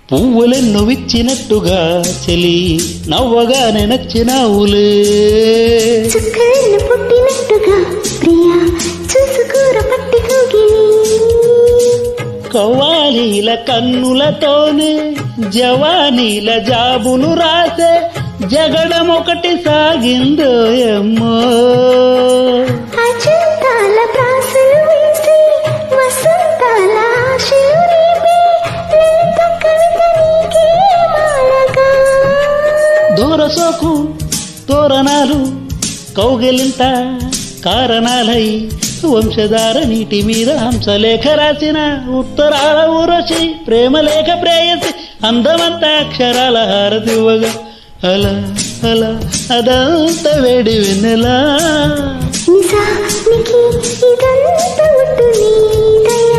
పువ్వులెన్ను విచ్చినట్టుగా చెలి నవ్వగానే నచ్చినావులే. చుక్కలెన్ను పుట్టినట్టుగా ప్రియా చూసుకోర పట్టి తూగిని. కవ్వాలీల కన్నులతోనే జవానీల జాబులు రాసే జగడం ఒకటి సాగిందోయమ్మో. అజంతాల ప్రాసలు వేసి వసంతాల ఆశలు రేపి లలిత కవిత నీకే మాలగా. దూరసోకు తోరణాలు కౌగిలింత కారణాలై వంశధార నీటి మీద హంసలేఖ రాసిన ఉత్తరాల ఊరసి ప్రేమలేఖ ప్రేయసి అందమంతా అక్షరాల హారతివ్వగా అలా అలా అదంత వేడి వెన్నెలా. నిజానికి ఇదంతా ఒట్టు నీ దయ.